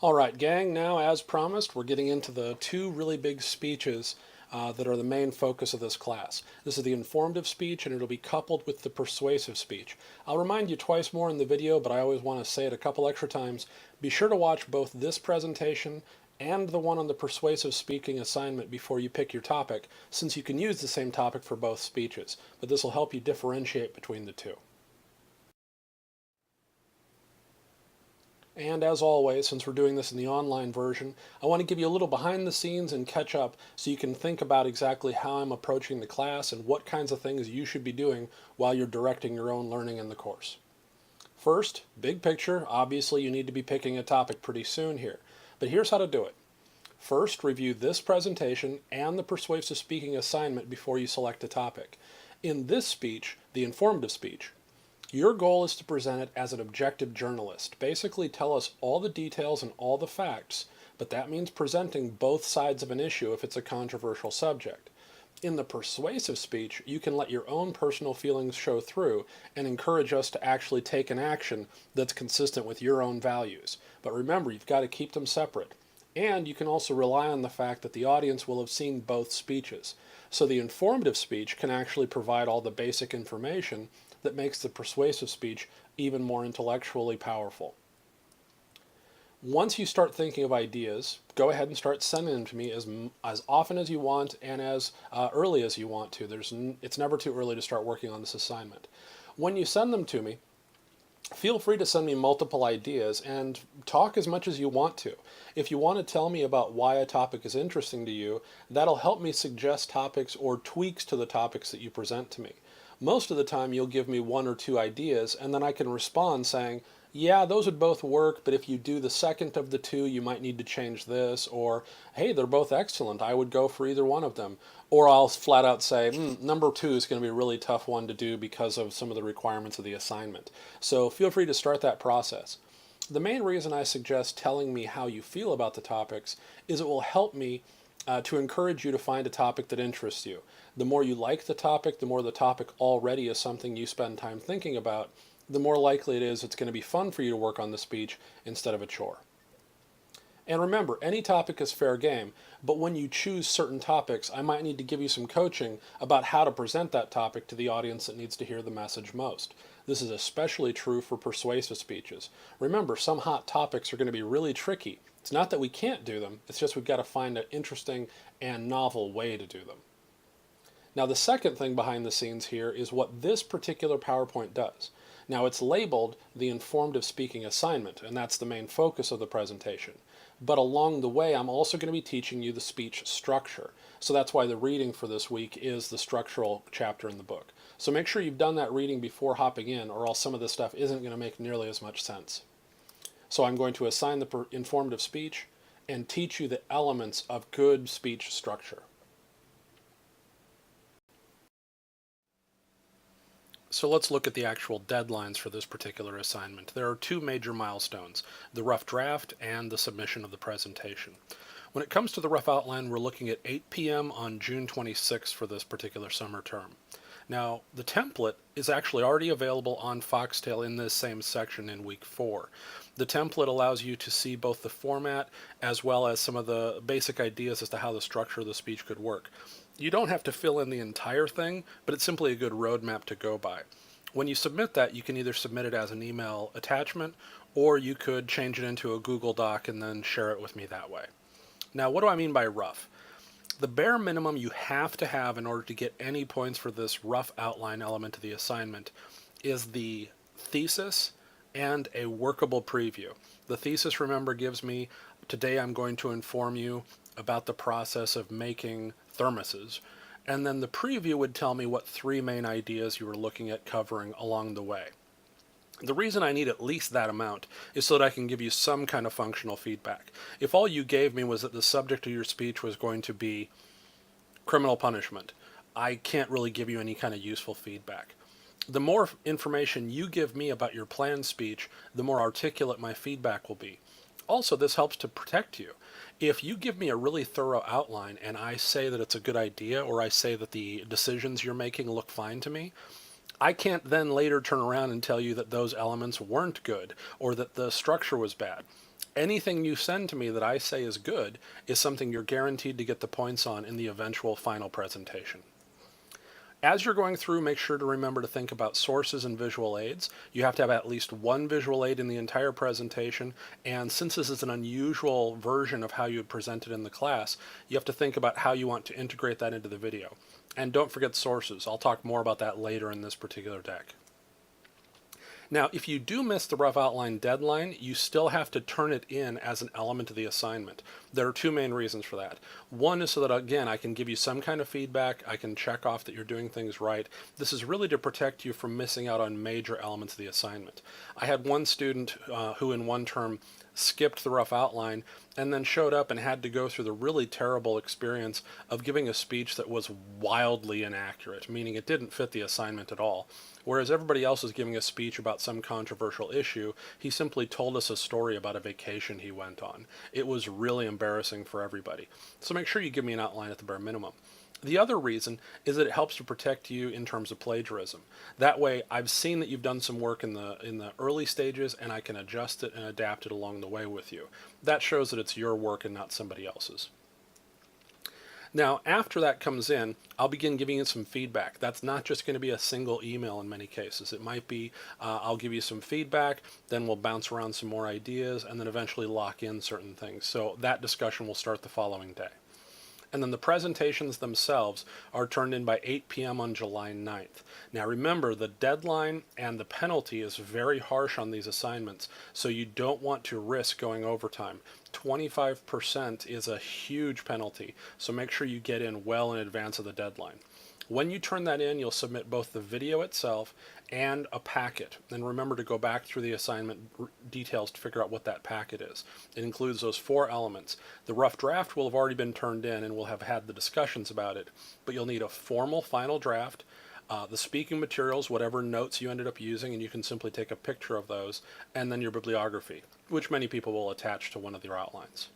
All right, gang, now as promised, we're getting into the two really big speeches that are the main focus of this class. This is the informative speech, and it'll be coupled with the persuasive speech. I'll remind you twice more in the video, but I always want to say it a couple extra times. Be sure to watch both this presentation and the one on the persuasive speaking assignment before you pick your topic, since you can use the same topic for both speeches, but this will help you differentiate between the two. And as always, since we're doing this in the online version, I want to give you a little behind the scenes and catch up so you can think about exactly how I'm approaching the class and what kinds of things you should be doing while you're directing your own learning in the course. First, big picture, obviously you need to be picking a topic pretty soon here, but here's how to do it. First, review this presentation and the persuasive speaking assignment before you select a topic. In this speech, the informative speech, your goal is to present it as an objective journalist. Basically tell us all the details and all the facts, but that means presenting both sides of an issue if it's a controversial subject. In the persuasive speech, you can let your own personal feelings show through and encourage us to actually take an action that's consistent with your own values. But remember, you've got to keep them separate. And you can also rely on the fact that the audience will have seen both speeches. So the informative speech can actually provide all the basic information that makes the persuasive speech even more intellectually powerful. Once you start thinking of ideas, go ahead and start sending them to me as often as you want and as early as you want to. It's never too early to start working on this assignment. When you send them to me, feel free to send me multiple ideas and talk as much as you want to. If you want to tell me about why a topic is interesting to you, that'll help me suggest topics or tweaks to the topics that you present to me. Most of the time you'll give me one or two ideas and then I can respond saying, yeah, those would both work, but if you do the second of the two, you might need to change this, or hey, they're both excellent, I would go for either one of them. Or I'll flat out say, number two is going to be a really tough one to do because of some of the requirements of the assignment. So feel free to start that process. The main reason I suggest telling me how you feel about the topics is it will help me to encourage you to find a topic that interests you. The more you like the topic, the more the topic already is something you spend time thinking about, the more likely it is it's going to be fun for you to work on the speech instead of a chore. And remember, any topic is fair game, but when you choose certain topics, I might need to give you some coaching about how to present that topic to the audience that needs to hear the message most. This is especially true for persuasive speeches. Remember, some hot topics are going to be really tricky. It's not that we can't do them, it's just we've got to find an interesting and novel way to do them. Now, the second thing behind the scenes here is what this particular PowerPoint does. Now, it's labeled the informative speaking assignment, and that's the main focus of the presentation. But along the way, I'm also going to be teaching you the speech structure. So that's why the reading for this week is the structural chapter in the book. So make sure you've done that reading before hopping in, or else some of this stuff isn't going to make nearly as much sense. So I'm going to assign the informative speech and teach you the elements of good speech structure. So let's look at the actual deadlines for this particular assignment. There are two major milestones, the rough draft and the submission of the presentation. When it comes to the rough outline, we're looking at 8 p.m. on June 26th for this particular summer term. Now, the template is actually already available on Foxtail in this same section in week 4. The template allows you to see both the format as well as some of the basic ideas as to how the structure of the speech could work. You don't have to fill in the entire thing, but it's simply a good roadmap to go by. When you submit that, you can either submit it as an email attachment, or you could change it into a Google Doc and then share it with me that way. Now, what do I mean by rough? The bare minimum you have to have in order to get any points for this rough outline element of the assignment is the thesis and a workable preview. The thesis, remember, gives me, today I'm going to inform you about the process of making thermoses. And then the preview would tell me what 3 main ideas you were looking at covering along the way. The reason I need at least that amount is so that I can give you some kind of functional feedback. If all you gave me was that the subject of your speech was going to be criminal punishment, I can't really give you any kind of useful feedback. The more information you give me about your planned speech, the more articulate my feedback will be. Also, this helps to protect you. If you give me a really thorough outline and I say that it's a good idea, or I say that the decisions you're making look fine to me, I can't then later turn around and tell you that those elements weren't good or that the structure was bad. Anything you send to me that I say is good is something you're guaranteed to get the points on in the eventual final presentation. As you're going through, make sure to remember to think about sources and visual aids. You have to have at least one visual aid in the entire presentation, and since this is an unusual version of how you would present it in the class, you have to think about how you want to integrate that into the video. And don't forget sources. I'll talk more about that later in this particular deck. Now, if you do miss the rough outline deadline, you still have to turn it in as an element of the assignment. There are two main reasons for that. One is so that, again, I can give you some kind of feedback. I can check off that you're doing things right. This is really to protect you from missing out on major elements of the assignment. I had one student who in one term skipped the rough outline and then showed up and had to go through the really terrible experience of giving a speech that was wildly inaccurate, meaning it didn't fit the assignment at all. Whereas everybody else was giving a speech about some controversial issue, he simply told us a story about a vacation he went on. It was really embarrassing for everybody. So make sure you give me an outline at the bare minimum. The other reason is that it helps to protect you in terms of plagiarism. That way, I've seen that you've done some work in the early stages, and I can adjust it and adapt it along the way with you. That shows that it's your work and not somebody else's. Now, after that comes in, I'll begin giving you some feedback. That's not just going to be a single email in many cases. It might be, I'll give you some feedback, then we'll bounce around some more ideas, and then eventually lock in certain things. So that discussion will start the following day. And then the presentations themselves are turned in by 8 p.m. on July 9th. Now remember, the deadline and the penalty is very harsh on these assignments, so you don't want to risk going overtime. 25% is a huge penalty, so make sure you get in well in advance of the deadline. When you turn that in, you'll submit both the video itself and a packet. And remember to go back through the assignment details to figure out what that packet is. It includes those 4 elements. The rough draft will have already been turned in and we'll have had the discussions about it. But you'll need a formal final draft, the speaking materials, whatever notes you ended up using, and you can simply take a picture of those, and then your bibliography, which many people will attach to one of their outlines.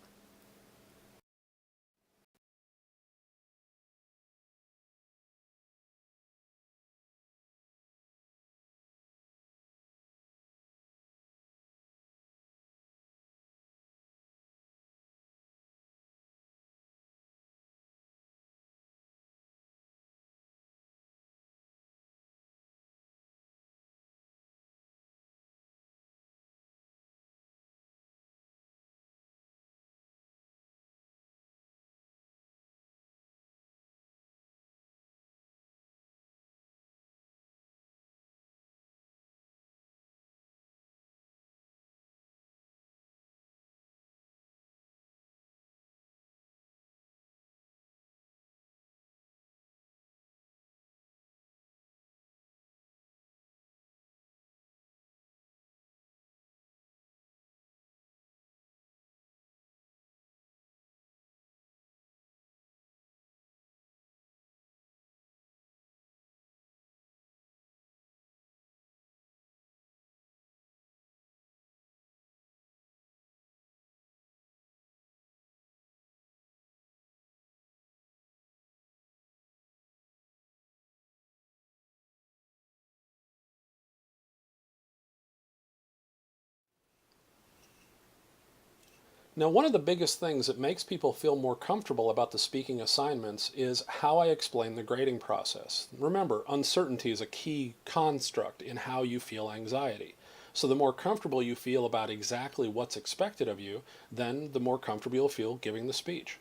Now, one of the biggest things that makes people feel more comfortable about the speaking assignments is how I explain the grading process. Remember, uncertainty is a key construct in how you feel anxiety. So the more comfortable you feel about exactly what's expected of you, then the more comfortable you'll feel giving the speech.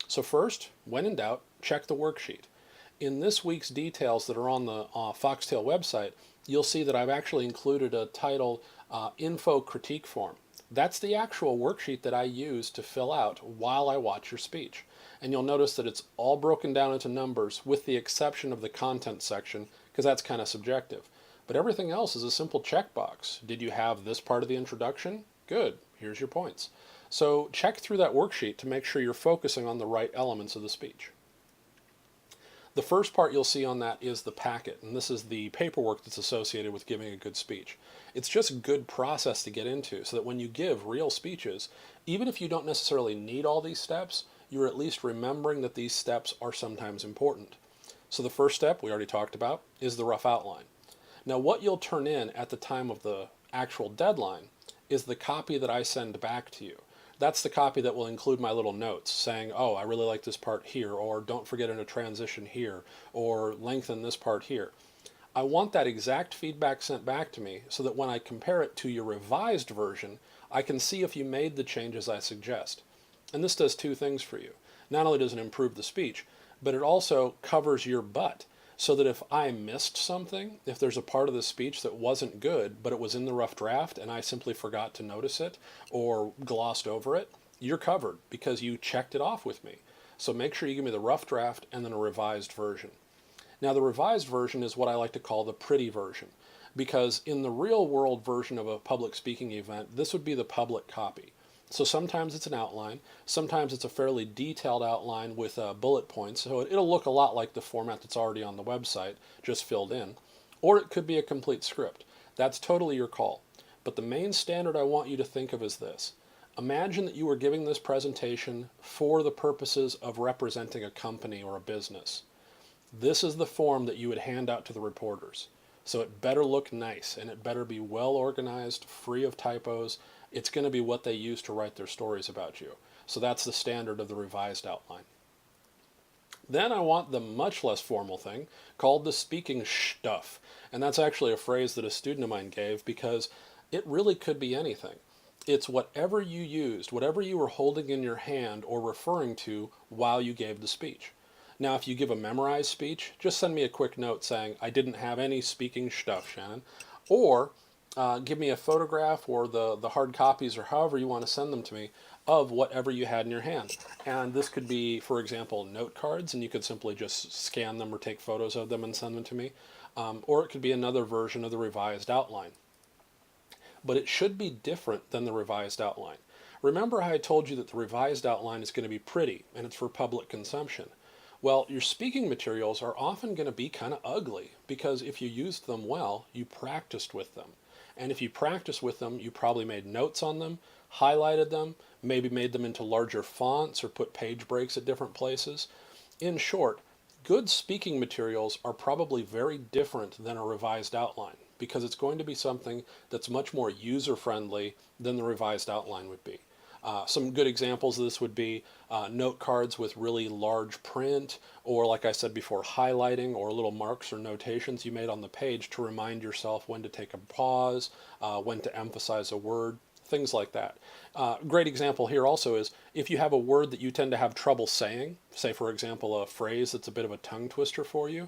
So first, when in doubt, check the worksheet. In this week's details that are on the Foxtail website, you'll see that I've actually included a titled Info Critique Form. That's the actual worksheet that I use to fill out while I watch your speech. And you'll notice that it's all broken down into numbers with the exception of the content section, because that's kind of subjective. But everything else is a simple checkbox. Did you have this part of the introduction? Good, here's your points. So check through that worksheet to make sure you're focusing on the right elements of the speech. The first part you'll see on that is the packet, and this is the paperwork that's associated with giving a good speech. It's just good process to get into so that when you give real speeches, even if you don't necessarily need all these steps, you're at least remembering that these steps are sometimes important. So the first step we already talked about is the rough outline. Now what you'll turn in at the time of the actual deadline is the copy that I send back to you. That's the copy that will include my little notes saying, oh, I really like this part here, or don't forget in a transition here, or lengthen this part here. I want that exact feedback sent back to me so that when I compare it to your revised version, I can see if you made the changes I suggest. And this does two things for you. Not only does it improve the speech, but it also covers your butt so that if I missed something, if there's a part of the speech that wasn't good, but it was in the rough draft and I simply forgot to notice it or glossed over it, you're covered because you checked it off with me. So make sure you give me the rough draft and then a revised version. Now, the revised version is what I like to call the pretty version, because in the real world version of a public speaking event, this would be the public copy. So sometimes it's an outline, sometimes it's a fairly detailed outline with bullet points, so it'll look a lot like the format that's already on the website, just filled in. Or it could be a complete script. That's totally your call. But the main standard I want you to think of is this. Imagine that you were giving this presentation for the purposes of representing a company or a business. This is the form that you would hand out to the reporters. So it better look nice and it better be well organized, free of typos. It's going to be what they use to write their stories about you. So that's the standard of the revised outline. Then I want the much less formal thing called the speaking stuff. And that's actually a phrase that a student of mine gave because it really could be anything. It's whatever you used, whatever you were holding in your hand or referring to while you gave the speech. Now, if you give a memorized speech, just send me a quick note saying, I didn't have any speaking stuff, Shannon. Or give me a photograph or the hard copies or however you want to send them to me of whatever you had in your hand. And this could be, for example, note cards, and you could simply just scan them or take photos of them and send them to me. Or it could be another version of the revised outline. But it should be different than the revised outline. Remember how I told you that the revised outline is going to be pretty and it's for public consumption. Well, your speaking materials are often going to be kind of ugly because if you used them well, you practiced with them. And if you practiced with them, you probably made notes on them, highlighted them, maybe made them into larger fonts or put page breaks at different places. In short, good speaking materials are probably very different than a revised outline because it's going to be something that's much more user-friendly than the revised outline would be. Some good examples of this would be note cards with really large print, or like I said before, highlighting or little marks or notations you made on the page to remind yourself when to take a pause, when to emphasize a word, things like that. Great example here also is if you have a word that you tend to have trouble saying, say for example a phrase that's a bit of a tongue twister for you,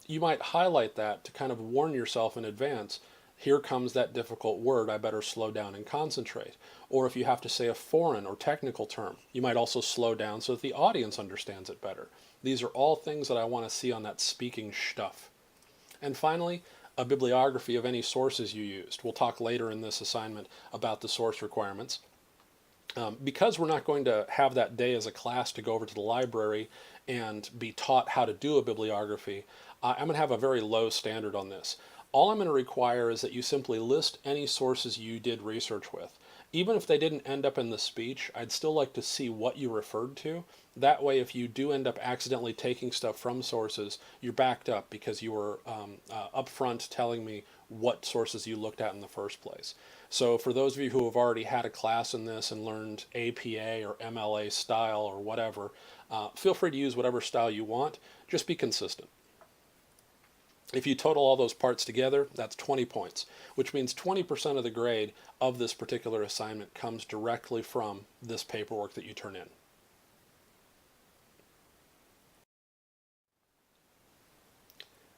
you might highlight that to kind of warn yourself in advance, here comes that difficult word, I better slow down and concentrate. Or if you have to say a foreign or technical term, you might also slow down so that the audience understands it better. These are all things that I want to see on that speaking stuff. And finally, a bibliography of any sources you used. We'll talk later in this assignment about the source requirements. Because we're not going to have that day as a class to go over to the library and be taught how to do a bibliography, I'm going to have a very low standard on this. All I'm going to require is that you simply list any sources you did research with. Even if they didn't end up in the speech, I'd still like to see what you referred to. That way, if you do end up accidentally taking stuff from sources, you're backed up because you were upfront telling me what sources you looked at in the first place. So for those of you who have already had a class in this and learned APA or MLA style or whatever, feel free to use whatever style you want. Just be consistent. If you total all those parts together, that's 20 points, which means 20% of the grade of this particular assignment comes directly from this paperwork that you turn in.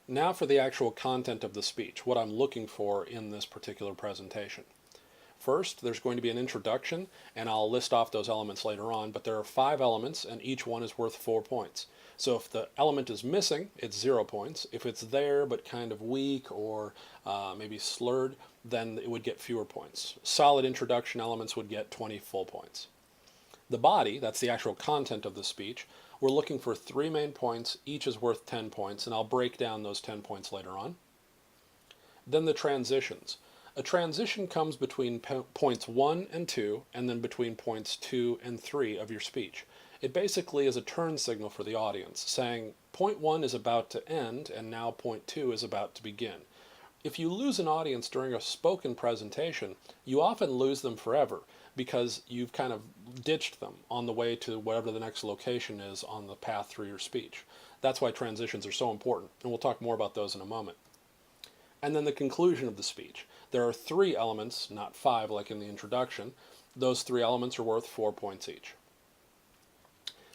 Now for the actual content of the speech, what I'm looking for in this particular presentation. First, there's going to be an introduction, and I'll list off those elements later on, but there are 5 elements, and each one is worth 4 points. So if the element is missing, it's 0 points. If it's there but kind of weak or maybe slurred, then it would get fewer points. Solid introduction elements would get 20 full points. The body, that's the actual content of the speech, we're looking for 3 main points. Each is worth 10 points, and I'll break down those 10 points later on. Then the transitions. A transition comes between points 1 and 2, and then between points 2 and 3 of your speech. It basically is a turn signal for the audience, saying point 1 is about to end, and now point 2 is about to begin. If you lose an audience during a spoken presentation, you often lose them forever because you've kind of ditched them on the way to whatever the next location is on the path through your speech. That's why transitions are so important, and we'll talk more about those in a moment. And then the conclusion of the speech. There are 3 elements, not 5 like in the introduction. Those 3 elements are worth 4 points each.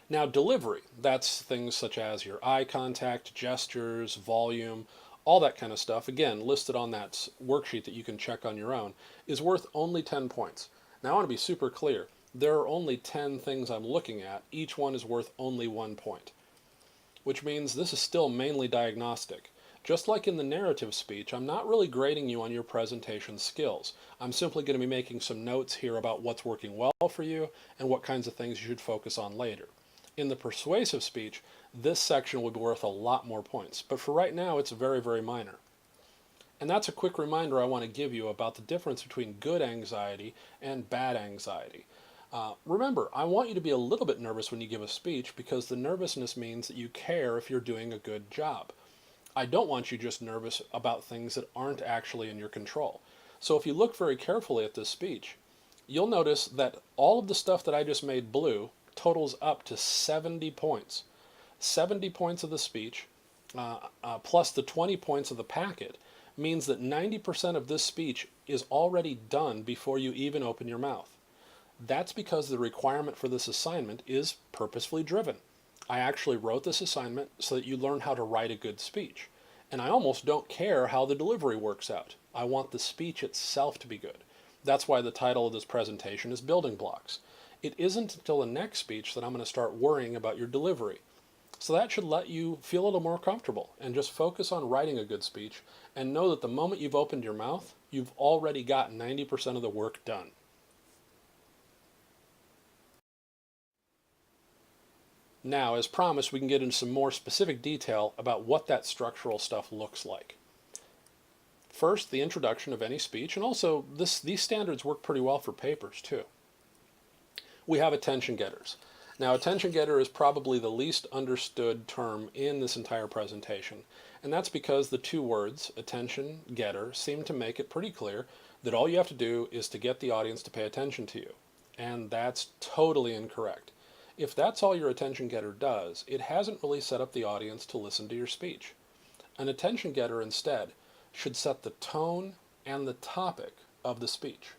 Now, delivery, that's things such as your eye contact, gestures, volume, all that kind of stuff, again, listed on that worksheet that you can check on your own, is worth only 10 points. Now, I want to be super clear. There are only 10 things I'm looking at. Each one is worth only 1 point, which means this is still mainly diagnostic. Just like in the narrative speech, I'm not really grading you on your presentation skills. I'm simply going to be making some notes here about what's working well for you and what kinds of things you should focus on later. In the persuasive speech, this section would be worth a lot more points, but for right now it's very, very minor. And that's a quick reminder I want to give you about the difference between good anxiety and bad anxiety. Remember, I want you to be a little bit nervous when you give a speech because the nervousness means that you care if you're doing a good job. I don't want you just nervous about things that aren't actually in your control. So if you look very carefully at this speech, you'll notice that all of the stuff that I just made blue totals up to 70 points. 70 points of the speech plus the 20 points of the packet means that 90% of this speech is already done before you even open your mouth. That's because the requirement for this assignment is purposefully driven. I actually wrote this assignment so that you learn how to write a good speech. And I almost don't care how the delivery works out. I want the speech itself to be good. That's why the title of this presentation is Building Blocks. It isn't until the next speech that I'm going to start worrying about your delivery. So that should let you feel a little more comfortable and just focus on writing a good speech and know that the moment you've opened your mouth, you've already got 90% of the work done. Now, as promised, we can get into some more specific detail about what that structural stuff looks like. First, the introduction of any speech, and also these standards work pretty well for papers too. We have attention getters. Now, attention getter is probably the least understood term in this entire presentation, and that's because the 2 words, attention getter, seem to make it pretty clear that all you have to do is to get the audience to pay attention to you, and that's totally incorrect. If that's all your attention getter does, it hasn't really set up the audience to listen to your speech. An attention getter instead should set the tone and the topic of the speech.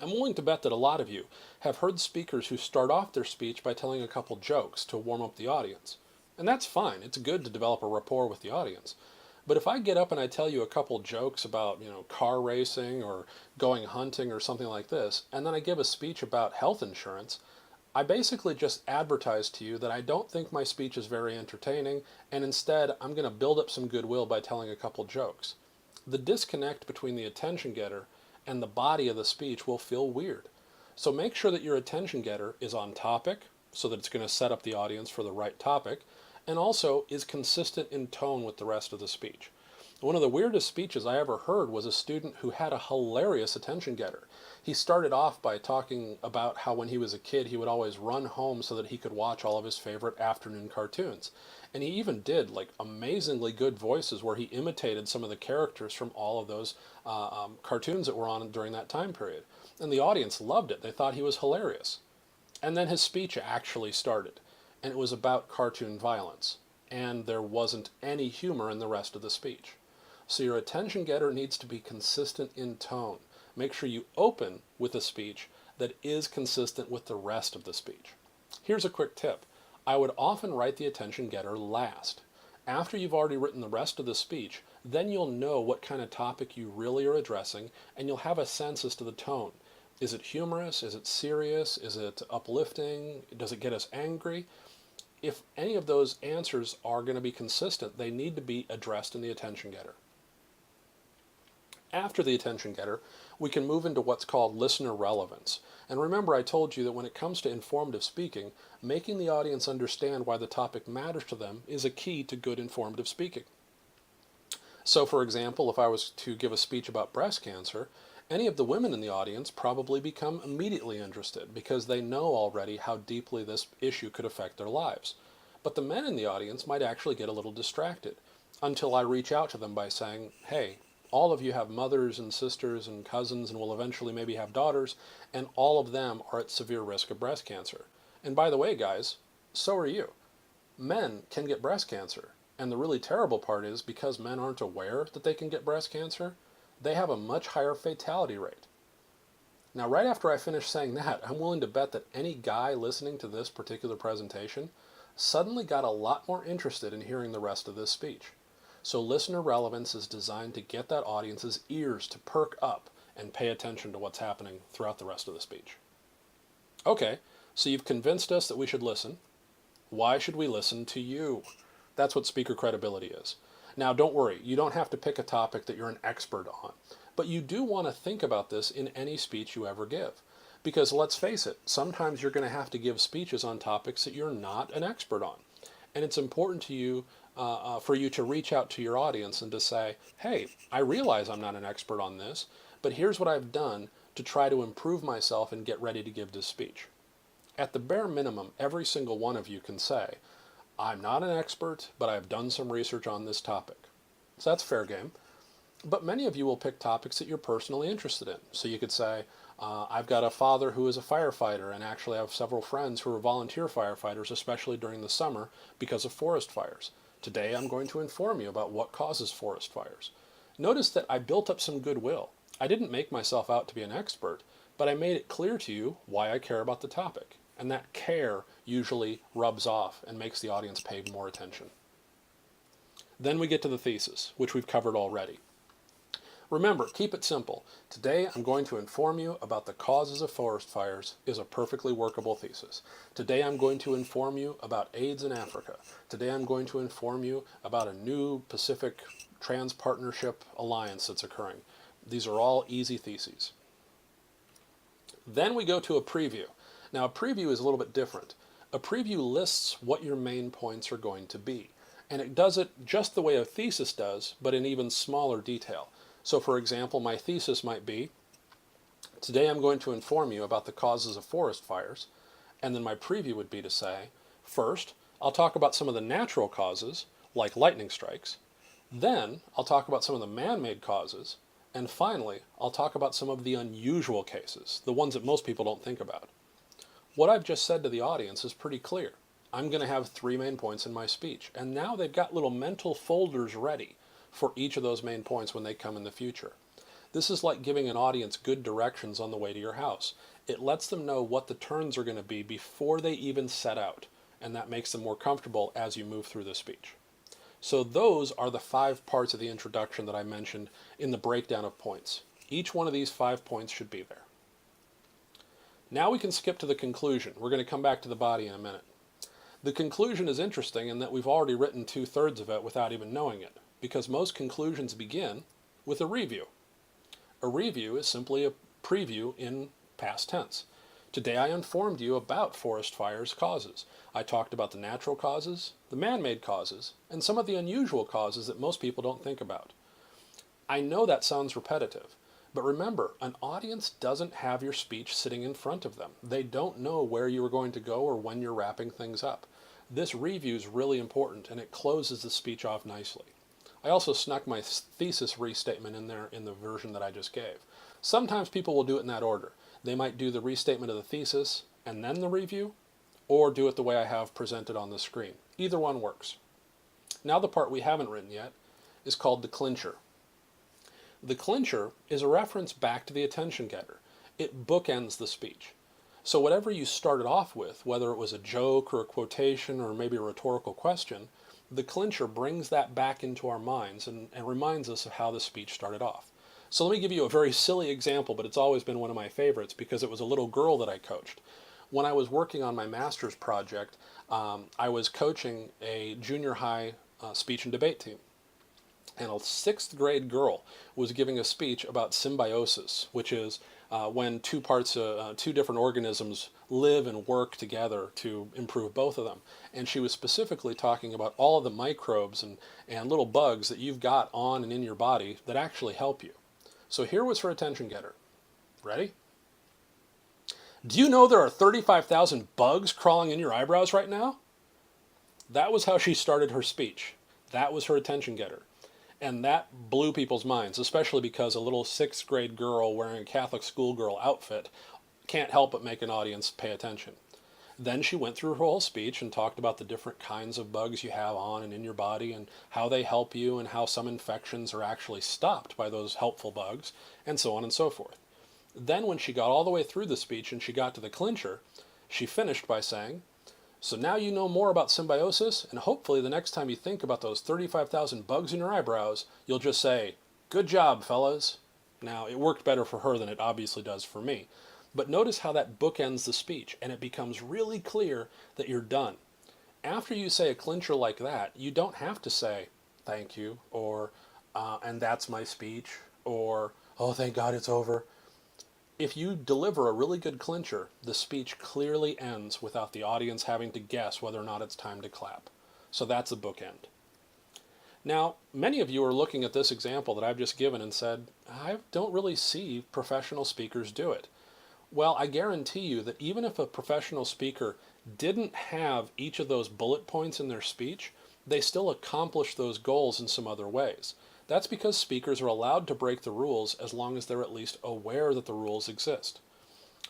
I'm willing to bet that a lot of you have heard speakers who start off their speech by telling a couple jokes to warm up the audience. And that's fine. It's good to develop a rapport with the audience. But if I get up and I tell you a couple jokes about, car racing or going hunting or something like this, and then I give a speech about health insurance, I basically just advertise to you that I don't think my speech is very entertaining, and instead I'm going to build up some goodwill by telling a couple jokes. The disconnect between the attention getter and the body of the speech will feel weird. So make sure that your attention getter is on topic, so that it's going to set up the audience for the right topic, and also is consistent in tone with the rest of the speech. One of the weirdest speeches I ever heard was a student who had a hilarious attention getter. He started off by talking about how when he was a kid he would always run home so that he could watch all of his favorite afternoon cartoons. And he even did amazingly good voices where he imitated some of the characters from all of those cartoons that were on during that time period. And the audience loved it. They thought he was hilarious. And then his speech actually started. And it was about cartoon violence. And there wasn't any humor in the rest of the speech. So your attention getter needs to be consistent in tone. Make sure you open with a speech that is consistent with the rest of the speech. Here's a quick tip. I would often write the attention getter last. After you've already written the rest of the speech, then you'll know what kind of topic you really are addressing, and you'll have a sense as to the tone. Is it humorous? Is it serious? Is it uplifting? Does it get us angry? If any of those answers are going to be consistent, they need to be addressed in the attention getter. After the attention getter, we can move into what's called listener relevance. And remember, I told you that when it comes to informative speaking, making the audience understand why the topic matters to them is a key to good informative speaking. So, for example, if I was to give a speech about breast cancer, any of the women in the audience probably become immediately interested because they know already how deeply this issue could affect their lives. But the men in the audience might actually get a little distracted until I reach out to them by saying, hey, All of you have mothers and sisters and cousins and will eventually maybe have daughters, and all of them are at severe risk of breast cancer. And by the way, guys, so are you. Men can get breast cancer. And the really terrible part is because men aren't aware that they can get breast cancer, they have a much higher fatality rate. Now, right after I finish saying that, I'm willing to bet that any guy listening to this particular presentation suddenly got a lot more interested in hearing the rest of this speech. So listener relevance is designed to get that audience's ears to perk up and pay attention to what's happening throughout the rest of the speech. Okay, so you've convinced us that we should listen. Why should we listen to you? That's what speaker credibility is. Now, don't worry, you don't have to pick a topic that you're an expert on, but you do want to think about this in any speech you ever give. Because let's face it, sometimes you're going to have to give speeches on topics that you're not an expert on. And it's important to you, for you to reach out to your audience and to say, hey, I realize I'm not an expert on this, but here's what I've done to try to improve myself and get ready to give this speech. At the bare minimum, every single one of you can say, I'm not an expert, but I've done some research on this topic. So that's fair game. But many of you will pick topics that you're personally interested in. So you could say, I've got a father who is a firefighter, and actually I have several friends who are volunteer firefighters, especially during the summer because of forest fires. Today I'm going to inform you about what causes forest fires. Notice that I built up some goodwill. I didn't make myself out to be an expert, but I made it clear to you why I care about the topic. And that care usually rubs off and makes the audience pay more attention. Then we get to the thesis, which we've covered already. Remember, keep it simple. Today I'm going to inform you about the causes of forest fires is a perfectly workable thesis. Today I'm going to inform you about AIDS in Africa. Today I'm going to inform you about a new Pacific Trans-Partnership Alliance that's occurring. These are all easy theses. Then we go to a preview. Now, a preview is a little bit different. A preview lists what your main points are going to be. And it does it just the way a thesis does, but in even smaller detail. So, for example, my thesis might be, today I'm going to inform you about the causes of forest fires. And then my preview would be to say, first, I'll talk about some of the natural causes, like lightning strikes. Then, I'll talk about some of the man-made causes. And finally, I'll talk about some of the unusual cases, the ones that most people don't think about. What I've just said to the audience is pretty clear. I'm going to have 3 main points in my speech, and now they've got little mental folders ready for each of those main points when they come in the future. This is like giving an audience good directions on the way to your house. It lets them know what the turns are going to be before they even set out, and that makes them more comfortable as you move through the speech. So those are the 5 parts of the introduction that I mentioned in the breakdown of points. Each one of these 5 points should be there. Now we can skip to the conclusion. We're going to come back to the body in a minute. The conclusion is interesting in that we've already written 2/3 of it without even knowing it, because most conclusions begin with a review. A review is simply a preview in past tense. Today I informed you about forest fires causes. I talked about the natural causes, the man-made causes, and some of the unusual causes that most people don't think about. I know that sounds repetitive, but remember, an audience doesn't have your speech sitting in front of them. They don't know where you are going to go or when you're wrapping things up. This review is really important, and it closes the speech off nicely. I also snuck my thesis restatement in there in the version that I just gave. Sometimes people will do it in that order. They might do the restatement of the thesis and then the review, or do it the way I have presented on the screen. Either one works. Now the part we haven't written yet is called the clincher. The clincher is a reference back to the attention getter. It bookends the speech. So whatever you started off with, whether it was a joke or a quotation or maybe a rhetorical question, the clincher brings that back into our minds and reminds us of how the speech started off. So let me give you a very silly example, but it's always been one of my favorites because it was a little girl that I coached. When I was working on my master's project, I was coaching a junior high speech and debate team. And a 6th grade girl was giving a speech about symbiosis, which is when two different organisms live and work together to improve both of them. And she was specifically talking about all of the microbes and little bugs that you've got on and in your body that actually help you. So here was her attention getter. Ready? Do you know there are 35,000 bugs crawling in your eyebrows right now? That was how she started her speech. That was her attention getter. And that blew people's minds, especially because a little sixth grade girl wearing a Catholic schoolgirl outfit can't help but make an audience pay attention. Then she went through her whole speech and talked about the different kinds of bugs you have on and in your body and how they help you and how some infections are actually stopped by those helpful bugs and so on and so forth. Then when she got all the way through the speech and she got to the clincher, she finished by saying, "So now you know more about symbiosis, and hopefully the next time you think about those 35,000 bugs in your eyebrows, you'll just say, 'Good job, fellas.'" Now, it worked better for her than it obviously does for me. But notice how that bookends the speech, and it becomes really clear that you're done. After you say a clincher like that, you don't have to say, "Thank you," or, "and that's my speech," or, "Oh, thank God it's over." If you deliver a really good clincher, the speech clearly ends without the audience having to guess whether or not it's time to clap. So that's a bookend. Now, many of you are looking at this example that I've just given and said, "I don't really see professional speakers do it." Well, I guarantee you that even if a professional speaker didn't have each of those bullet points in their speech, they still accomplish those goals in some other ways. That's because speakers are allowed to break the rules as long as they're at least aware that the rules exist.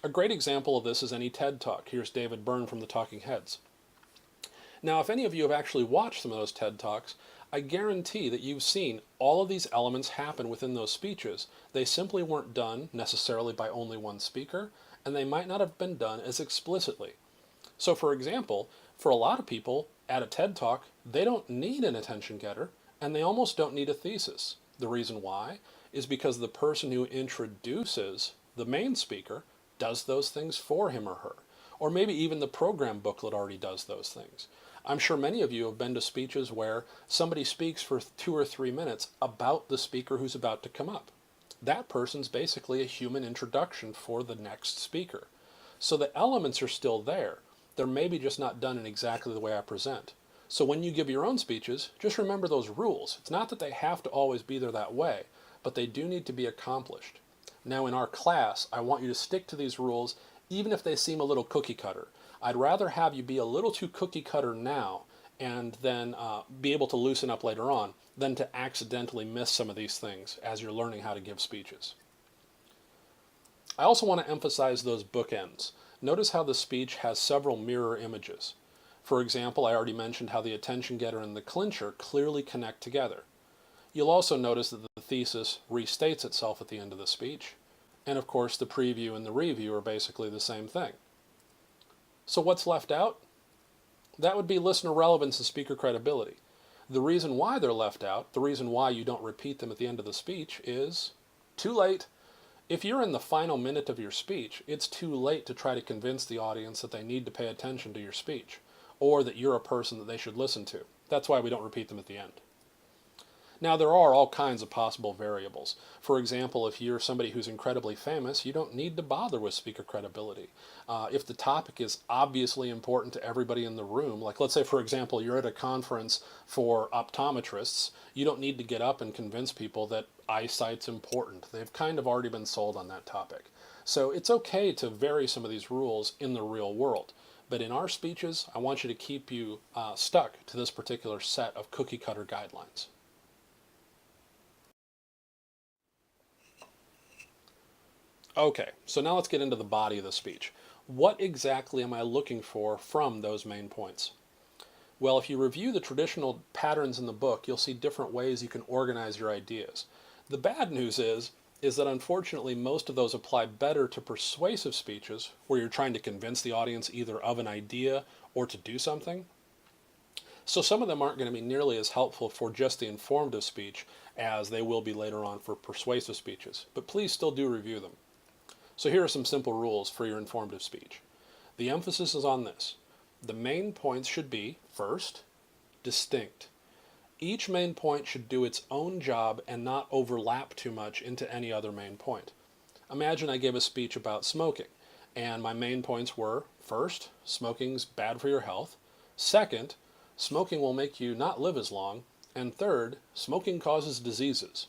A great example of this is any TED Talk. Here's David Byrne from the Talking Heads. Now, if any of you have actually watched some of those TED Talks, I guarantee that you've seen all of these elements happen within those speeches. They simply weren't done necessarily by only one speaker, and they might not have been done as explicitly. So, for example, for a lot of people at a TED Talk, they don't need an attention getter, and they almost don't need a thesis. The reason why is because the person who introduces the main speaker does those things for him or her. Or maybe even the program booklet already does those things. I'm sure many of you have been to speeches where somebody speaks for 2 or 3 minutes about the speaker who's about to come up. That person's basically a human introduction for the next speaker. So the elements are still there. They're maybe just not done in exactly the way I present. So when you give your own speeches, just remember those rules. It's not that they have to always be there that way, but they do need to be accomplished. Now in our class, I want you to stick to these rules even if they seem a little cookie cutter. I'd rather have you be a little too cookie cutter now and then be able to loosen up later on than to accidentally miss some of these things as you're learning how to give speeches. I also want to emphasize those bookends. Notice how the speech has several mirror images. For example, I already mentioned how the attention getter and the clincher clearly connect together. You'll also notice that the thesis restates itself at the end of the speech. And of course, the preview and the review are basically the same thing. So what's left out? That would be listener relevance and speaker credibility. The reason why they're left out, the reason why you don't repeat them at the end of the speech is too late. If you're in the final minute of your speech, it's too late to try to convince the audience that they need to pay attention to your speech, or that you're a person that they should listen to. That's why we don't repeat them at the end. Now, there are all kinds of possible variables. For example, if you're somebody who's incredibly famous, you don't need to bother with speaker credibility. If the topic is obviously important to everybody in the room, like let's say, for example, you're at a conference for optometrists, you don't need to get up and convince people that eyesight's important. They've kind of already been sold on that topic. So it's okay to vary some of these rules in the real world. But in our speeches, I want you to keep you stuck to this particular set of cookie cutter guidelines. Okay, so now let's get into the body of the speech. What exactly am I looking for from those main points? Well, if you review the traditional patterns in the book, you'll see different ways you can organize your ideas. The bad news is that unfortunately most of those apply better to persuasive speeches, where you're trying to convince the audience either of an idea or to do something. So some of them aren't going to be nearly as helpful for just the informative speech as they will be later on for persuasive speeches, but please still do review them. So here are some simple rules for your informative speech. The emphasis is on this. The main points should be, first, distinct. Each main point should do its own job and not overlap too much into any other main point. Imagine I gave a speech about smoking, and my main points were, first, smoking's bad for your health. Second, smoking will make you not live as long. And third, smoking causes diseases.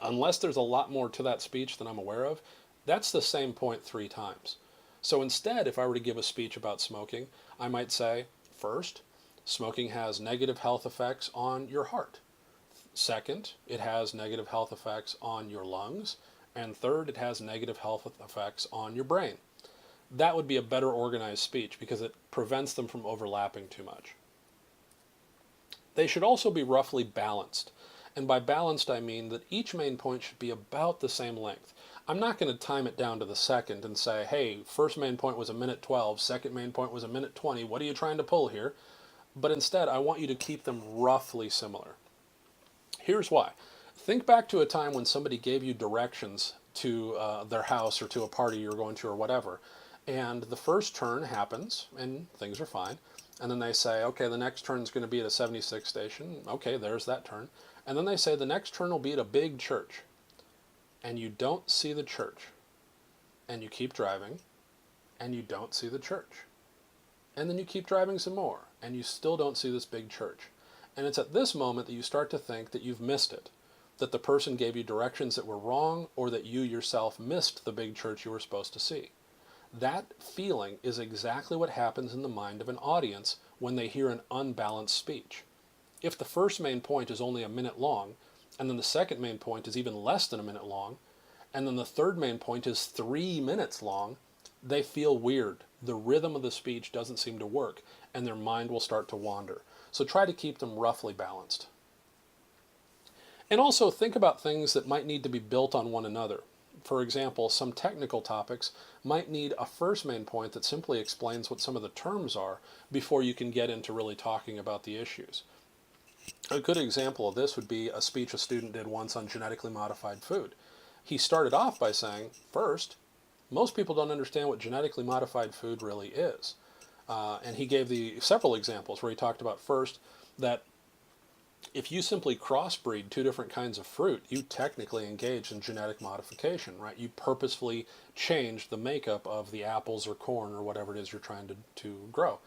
Unless there's a lot more to that speech than I'm aware of, that's the same point 3 times. So instead, if I were to give a speech about smoking, I might say, first, smoking has negative health effects on your heart. Second, it has negative health effects on your lungs. And third, it has negative health effects on your brain. That would be a better organized speech because it prevents them from overlapping too much. They should also be roughly balanced. And by balanced, I mean that each main point should be about the same length. I'm not going to time it down to the second and say, hey, first main point was a minute 12, second main point was a minute 20, what are you trying to pull here? But instead, I want you to keep them roughly similar. Here's why. Think back to a time when somebody gave you directions to their house or to a party you're going to or whatever, and the first turn happens and things are fine, and then they say, okay, the next turn is going to be at a 76 station. Okay, there's that turn. And then they say the next turn will be at a big church, and you don't see the church, and you keep driving, and you don't see the church. And then you keep driving some more, and you still don't see this big church. And it's at this moment that you start to think that you've missed it, that the person gave you directions that were wrong, or that you yourself missed the big church you were supposed to see. That feeling is exactly what happens in the mind of an audience when they hear an unbalanced speech. If the first main point is only a minute long, and then the second main point is even less than a minute long, and then the third main point is 3 minutes long, they feel weird. The rhythm of the speech doesn't seem to work, and their mind will start to wander. So try to keep them roughly balanced. And also think about things that might need to be built on one another. For example, some technical topics might need a first main point that simply explains what some of the terms are before you can get into really talking about the issues. A good example of this would be a speech a student did once on genetically modified food. He started off by saying, first, most people don't understand what genetically modified food really is. And he gave several examples where he talked about first that if you simply crossbreed two different kinds of fruit, you technically engage in genetic modification, right? You purposefully change the makeup of the apples or corn or whatever it is you're trying to grow.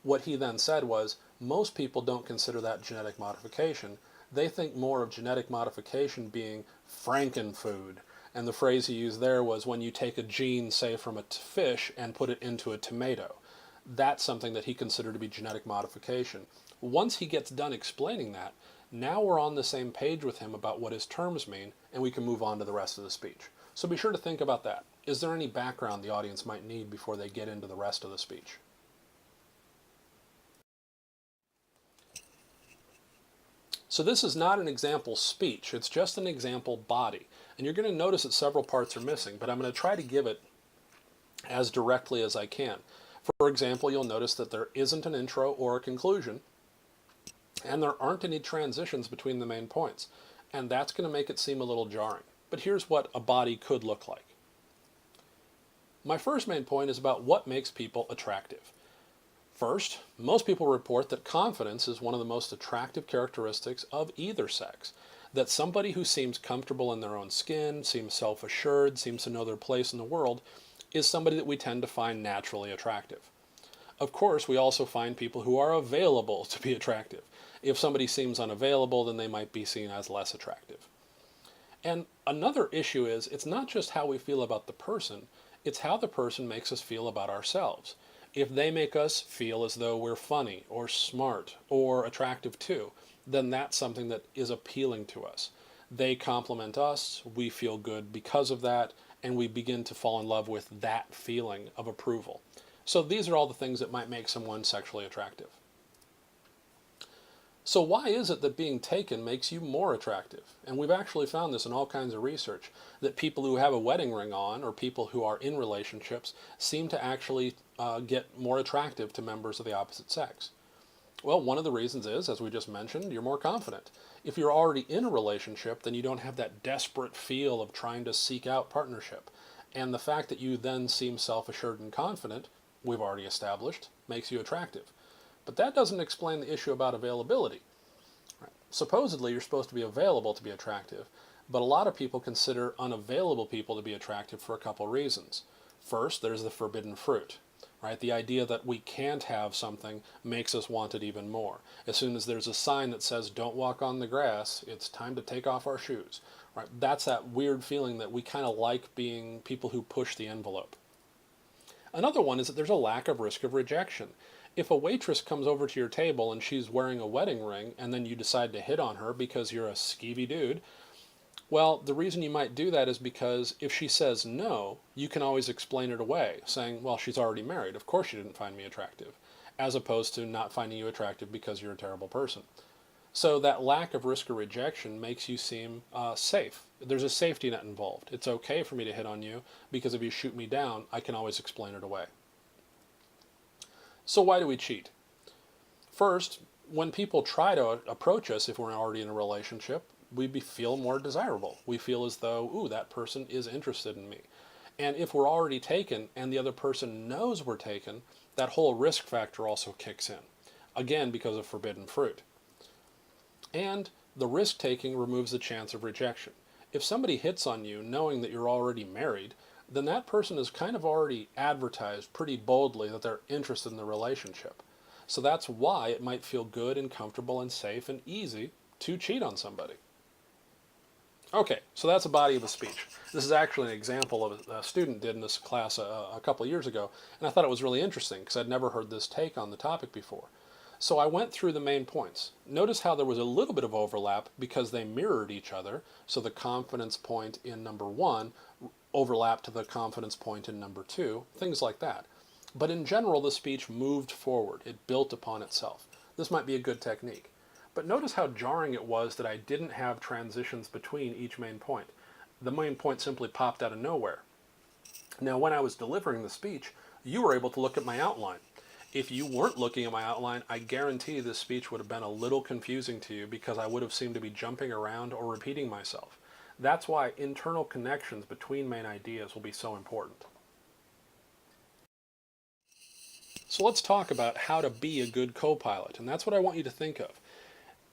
What he then said was, most people don't consider that genetic modification. They think more of genetic modification being frankenfood. And the phrase he used there was when you take a gene, say, from a fish and put it into a tomato. That's something that he considered to be genetic modification. Once he gets done explaining that, now we're on the same page with him about what his terms mean, and we can move on to the rest of the speech. So be sure to think about that. Is there any background the audience might need before they get into the rest of the speech? So this is not an example speech, it's just an example body. And you're going to notice that several parts are missing, but I'm going to try to give it as directly as I can. For example, you'll notice that there isn't an intro or a conclusion, and there aren't any transitions between the main points. And that's going to make it seem a little jarring. But here's what a body could look like. My first main point is about what makes people attractive. First, most people report that confidence is one of the most attractive characteristics of either sex. That somebody who seems comfortable in their own skin, seems self-assured, seems to know their place in the world, is somebody that we tend to find naturally attractive. Of course, we also find people who are available to be attractive. If somebody seems unavailable, then they might be seen as less attractive. And another issue is, it's not just how we feel about the person, it's how the person makes us feel about ourselves. If they make us feel as though we're funny or smart or attractive too, then that's something that is appealing to us. They compliment us, we feel good because of that, and we begin to fall in love with that feeling of approval. So these are all the things that might make someone sexually attractive. So why is it that being taken makes you more attractive? And we've actually found this in all kinds of research, that people who have a wedding ring on or people who are in relationships seem to actually get more attractive to members of the opposite sex. Well, one of the reasons is, as we just mentioned, you're more confident. If you're already in a relationship, then you don't have that desperate feel of trying to seek out partnership. And the fact that you then seem self-assured and confident, we've already established, makes you attractive. But that doesn't explain the issue about availability. Right? Supposedly, you're supposed to be available to be attractive, but a lot of people consider unavailable people to be attractive for a couple reasons. First, there's the forbidden fruit. Right? The idea that we can't have something makes us want it even more. As soon as there's a sign that says, don't walk on the grass, it's time to take off our shoes. Right? That's that weird feeling that we kind of like being people who push the envelope. Another one is that there's a lack of risk of rejection. If a waitress comes over to your table and she's wearing a wedding ring and then you decide to hit on her because you're a skeevy dude, well, the reason you might do that is because if she says no, you can always explain it away, saying, well, she's already married. Of course she didn't find me attractive, as opposed to not finding you attractive because you're a terrible person. So that lack of risk of rejection makes you seem safe. There's a safety net involved. It's okay for me to hit on you because if you shoot me down, I can always explain it away. So why do we cheat? First, when people try to approach us if we're already in a relationship, feel more desirable. We feel as though, ooh, that person is interested in me. And if we're already taken and the other person knows we're taken, that whole risk factor also kicks in. Again, because of forbidden fruit. And the risk taking removes the chance of rejection. If somebody hits on you knowing that you're already married, then that person has kind of already advertised pretty boldly that they're interested in the relationship. So that's why it might feel good and comfortable and safe and easy to cheat on somebody. Okay, so that's a body of a speech. This is actually an example of a student did in this class a couple of years ago, and I thought it was really interesting because I'd never heard this take on the topic before. So I went through the main points. Notice how there was a little bit of overlap because they mirrored each other, so the confidence point in number 1 overlapped to the confidence point in number 2, things like that. But in general, the speech moved forward. It built upon itself. This might be a good technique. But notice how jarring it was that I didn't have transitions between each main point. The main point simply popped out of nowhere. Now, when I was delivering the speech, you were able to look at my outline. If you weren't looking at my outline, I guarantee this speech would have been a little confusing to you because I would have seemed to be jumping around or repeating myself. That's why internal connections between main ideas will be so important. So let's talk about how to be a good co-pilot, and that's what I want you to think of.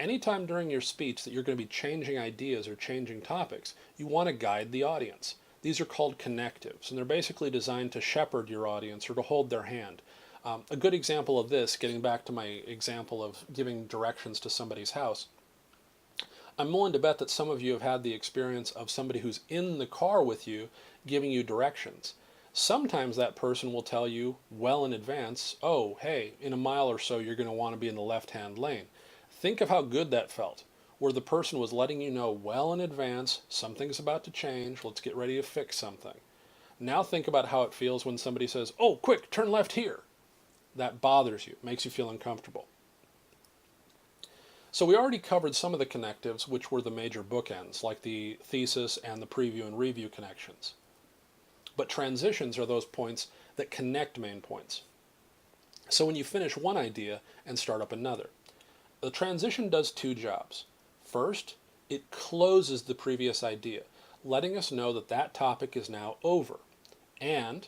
Anytime during your speech that you're going to be changing ideas or changing topics, you want to guide the audience. These are called connectives, and they're basically designed to shepherd your audience or to hold their hand. A good example of this, getting back to my example of giving directions to somebody's house, I'm willing to bet that some of you have had the experience of somebody who's in the car with you giving you directions. Sometimes that person will tell you well in advance, oh, hey, in a mile or so you're going to want to be in the left-hand lane. Think of how good that felt, where the person was letting you know well in advance, something's about to change, let's get ready to fix something. Now think about how it feels when somebody says, oh, quick, turn left here. That bothers you, makes you feel uncomfortable. So we already covered some of the connectives, which were the major bookends, like the thesis and the preview and review connections. But transitions are those points that connect main points. So when you finish one idea and start up another, the transition does two jobs. First, it closes the previous idea, letting us know that that topic is now over, and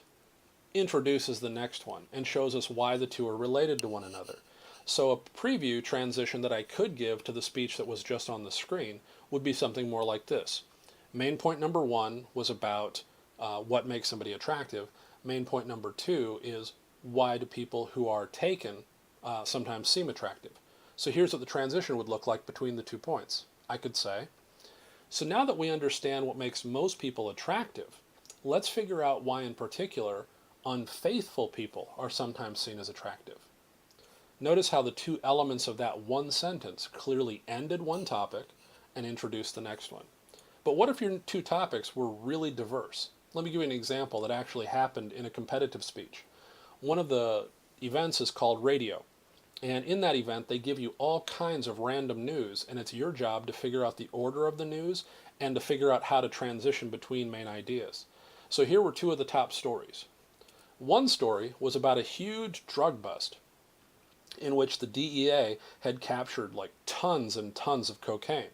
introduces the next one and shows us why the two are related to one another. So a preview transition that I could give to the speech that was just on the screen would be something more like this. Main point number 1 was about what makes somebody attractive. Main point number 2 is why do people who are taken sometimes seem attractive. So here's what the transition would look like between the 2 points. I could say, so now that we understand what makes most people attractive, let's figure out why in particular unfaithful people are sometimes seen as attractive. Notice how the 2 elements of that one sentence clearly ended one topic and introduced the next one. But what if your 2 topics were really diverse? Let me give you an example that actually happened in a competitive speech. One of the events is called radio. And in that event, they give you all kinds of random news, and it's your job to figure out the order of the news and to figure out how to transition between main ideas. So here were 2 of the top stories. One story was about a huge drug bust in which the DEA had captured like tons and tons of cocaine.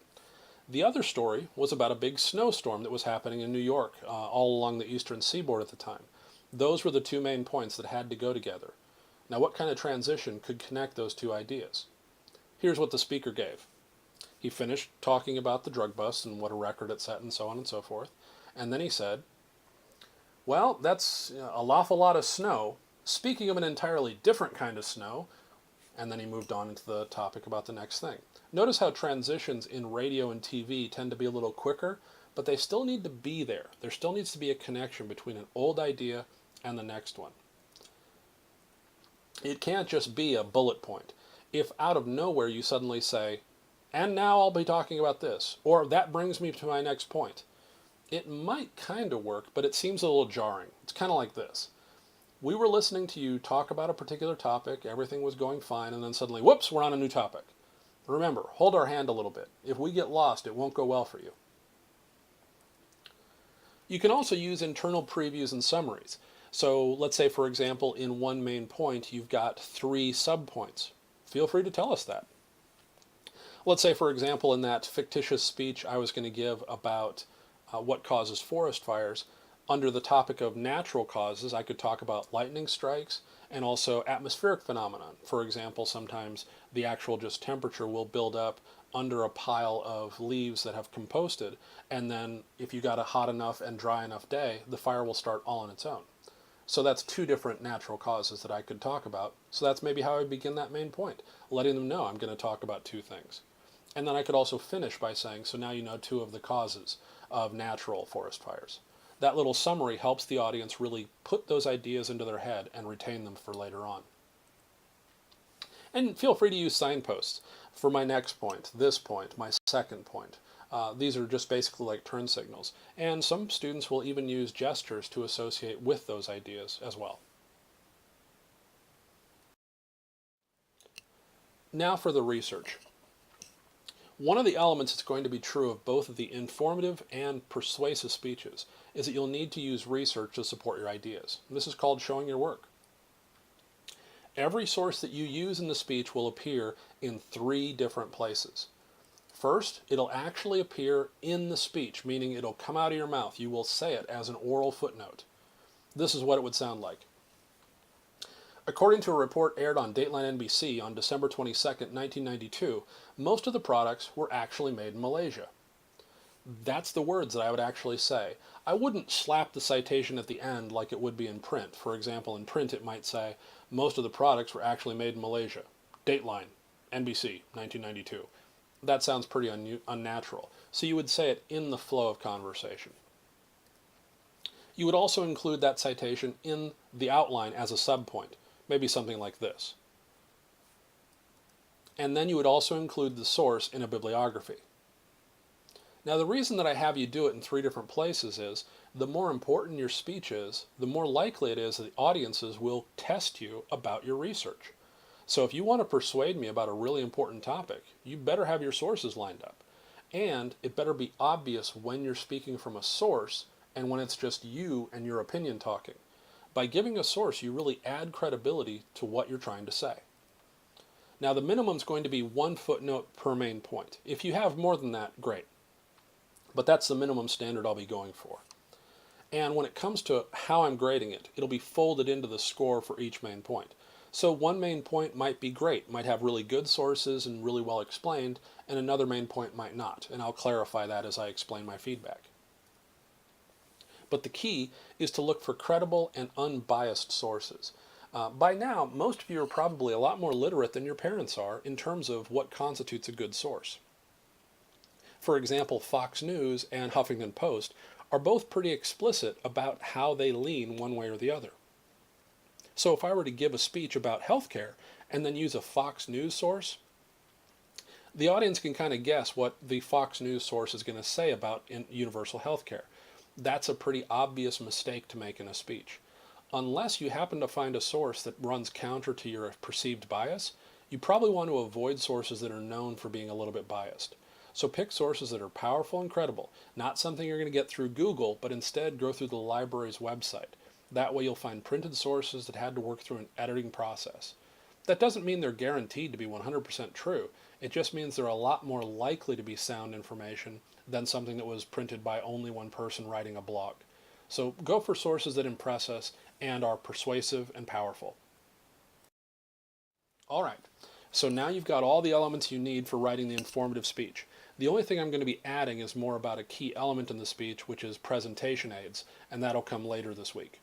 The other story was about a big snowstorm that was happening in New York, all along the eastern seaboard at the time. Those were the 2 main points that had to go together. Now, what kind of transition could connect those 2 ideas? Here's what the speaker gave. He finished talking about the drug bust and what a record it set and so on and so forth. And then he said, well, that's an awful lot of snow. Speaking of an entirely different kind of snow, and then he moved on into the topic about the next thing. Notice how transitions in radio and TV tend to be a little quicker, but they still need to be there. There still needs to be a connection between an old idea and the next one. It can't just be a bullet point. If out of nowhere you suddenly say, and now I'll be talking about this, or that brings me to my next point, it might kind of work, but it seems a little jarring. It's kind of like this. We were listening to you talk about a particular topic, everything was going fine, and then suddenly, whoops, we're on a new topic. Remember, hold our hand a little bit. If we get lost, it won't go well for you. You can also use internal previews and summaries. So let's say, for example, in one main point, you've got 3 subpoints. Feel free to tell us that. Let's say, for example, in that fictitious speech I was going to give about what causes forest fires, under the topic of natural causes, I could talk about lightning strikes and also atmospheric phenomenon. For example, sometimes the actual just temperature will build up under a pile of leaves that have composted, and then if you got a hot enough and dry enough day, the fire will start all on its own. So that's 2 different natural causes that I could talk about. So that's maybe how I begin that main point, letting them know I'm going to talk about 2 things. And then I could also finish by saying, so now you know 2 of the causes of natural forest fires. That little summary helps the audience really put those ideas into their head and retain them for later on. And feel free to use signposts for my next point, this point, my second point. These are just basically like turn signals. And some students will even use gestures to associate with those ideas as well. Now for the research. One of the elements that's going to be true of both of the informative and persuasive speeches is that you'll need to use research to support your ideas. This is called showing your work. Every source that you use in the speech will appear in 3 different places. First, it'll actually appear in the speech, meaning it'll come out of your mouth. You will say it as an oral footnote. This is what it would sound like. According to a report aired on Dateline NBC on December 22, 1992, most of the products were actually made in Malaysia. That's the words that I would actually say. I wouldn't slap the citation at the end like it would be in print. For example, in print it might say, most of the products were actually made in Malaysia. Dateline, NBC, 1992. That sounds pretty unnatural. So you would say it in the flow of conversation. You would also include that citation in the outline as a subpoint, maybe something like this. And then you would also include the source in a bibliography. Now the reason that I have you do it in 3 different places is, the more important your speech is, the more likely it is that the audiences will test you about your research. So if you want to persuade me about a really important topic, you better have your sources lined up. And it better be obvious when you're speaking from a source and when it's just you and your opinion talking. By giving a source, you really add credibility to what you're trying to say. Now the minimum is going to be 1 footnote per main point. If you have more than that, great. But that's the minimum standard I'll be going for. And when it comes to how I'm grading it, it'll be folded into the score for each main point. So one main point might be great, might have really good sources and really well explained, and another main point might not, and I'll clarify that as I explain my feedback. But the key is to look for credible and unbiased sources. By now, most of you are probably a lot more literate than your parents are in terms of what constitutes a good source. For example, Fox News and Huffington Post are both pretty explicit about how they lean one way or the other. So if I were to give a speech about healthcare and then use a Fox News source, the audience can kind of guess what the Fox News source is going to say about universal healthcare. That's a pretty obvious mistake to make in a speech. Unless you happen to find a source that runs counter to your perceived bias, you probably want to avoid sources that are known for being a little bit biased. So pick sources that are powerful and credible, not something you're going to get through Google, but instead go through the library's website. That way you'll find printed sources that had to work through an editing process. That doesn't mean they're guaranteed to be 100% true. It just means they're a lot more likely to be sound information than something that was printed by only one person writing a blog. So go for sources that impress us and are persuasive and powerful. All right, so now you've got all the elements you need for writing the informative speech. The only thing I'm going to be adding is more about a key element in the speech, which is presentation aids, and that'll come later this week.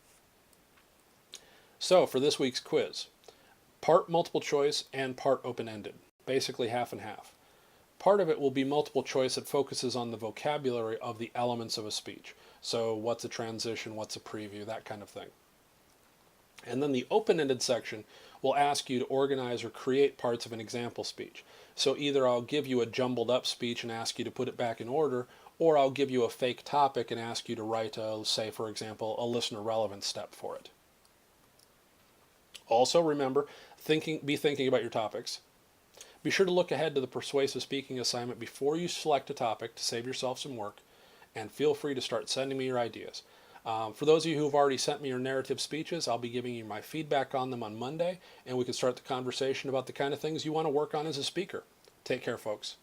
So for this week's quiz, part multiple choice and part open-ended, basically half and half. Part of it will be multiple choice that focuses on the vocabulary of the elements of a speech. So what's a transition, what's a preview, that kind of thing. And then the open-ended section will ask you to organize or create parts of an example speech. So either I'll give you a jumbled up speech and ask you to put it back in order, or I'll give you a fake topic and ask you to write, say, for example, a listener relevance step for it. Also, remember, be thinking about your topics. Be sure to look ahead to the persuasive speaking assignment before you select a topic to save yourself some work, and feel free to start sending me your ideas. For those of you who have already sent me your narrative speeches, I'll be giving you my feedback on them on Monday, and we can start the conversation about the kind of things you want to work on as a speaker. Take care, folks.